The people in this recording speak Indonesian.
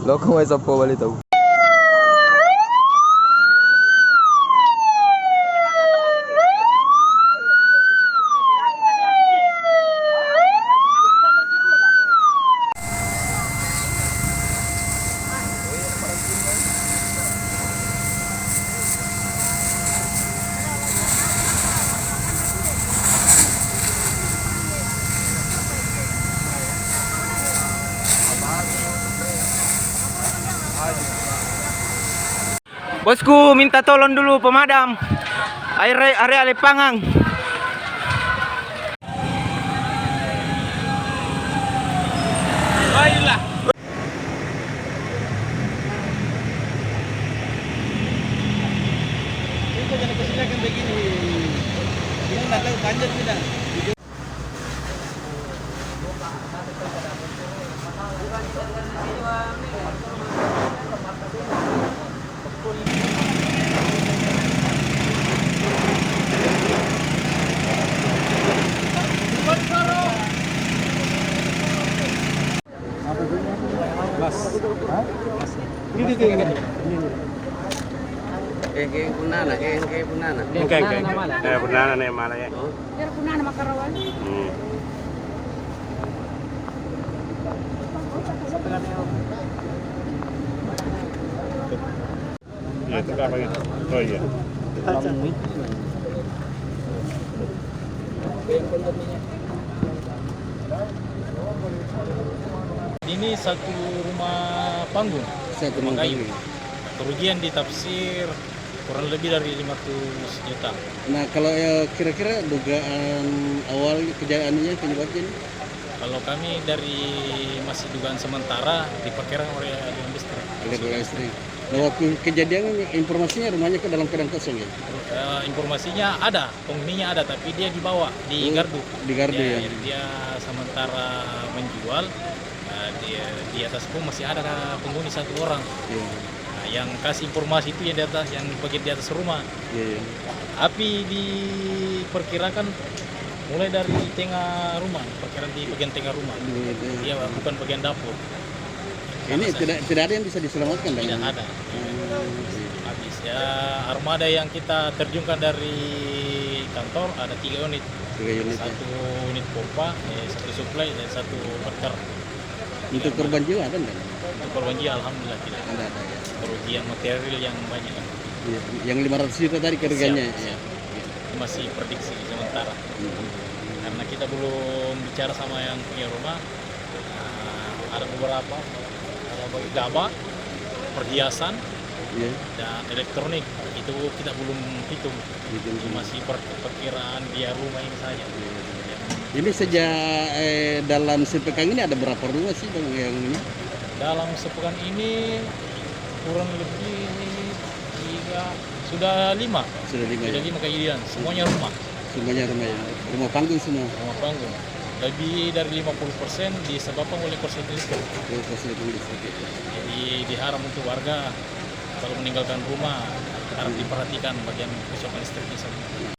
Loko may sampo balito. Bosku minta tolong dulu pemadam area Lepangang. Baiklah. Itu jangan kesilakan begini. Ini nggak tahu kanjut tidak. Kayak punana. Punana nih malah ya. Pero punana makarawan. Ya, itu apa gitu? Oh iya. Ini satu rumah panggung, rumah kayu. Kerugian ditafsir kurang lebih dari 500 juta. Nah, kalau kira-kira dugaan awal kejayaannya penyebabnya ini? Kalau kami dari masih dugaan sementara diperkirakan oleh aliran listrik. Aliran listrik. Nah, waktu kejadian informasinya rumahnya ke dalam keadaan kosong ya? Informasinya ada, penghuninya ada, tapi dia dibawa di gardu. Di gardu ya? Dia sementara menjual, di atas pun masih ada penghuni satu orang. Iya. Nah, yang kasih informasi itu yang di atas, yang bagian di atas rumah. Iya. Api diperkirakan mulai dari tengah rumah, perkiraan di bagian tengah rumah. Iya, bukan bagian dapur. Ini tidak ada yang bisa diselamatkan? Tidak ada. Habis ya, armada yang kita terjunkan dari kantor ada 3 unit. 3 unit. 1 unit pompa, 1 supply dan 1 worker. Untuk korban jiwa ada enggak? Untuk korban jiwa alhamdulillah tidak ada ya. Kerugian material yang banyak. Ya, yang 500 juta tadi kerugiannya ya. Masih prediksi sementara. Karena kita belum bicara sama yang punya rumah. Ada beberapa gabah, perhiasan, dan elektronik itu kita belum hitung. Itu masih perkiraan dia rumah ini saja. Ini sejak dalam sepekan ini ada berapa rumah sih bang yang ini? Dalam sepekan ini kurang lebih sudah 5. Sudah 5 kejadian. Semuanya rumah. Semuanya rumah ya. Rumah panggung semua. Rumah panggung. Lebih dari 50% disebabkan oleh korsleting listrik. Jadi diharap untuk warga kalau meninggalkan rumah harus diperhatikan bagian korsleting listrik ini.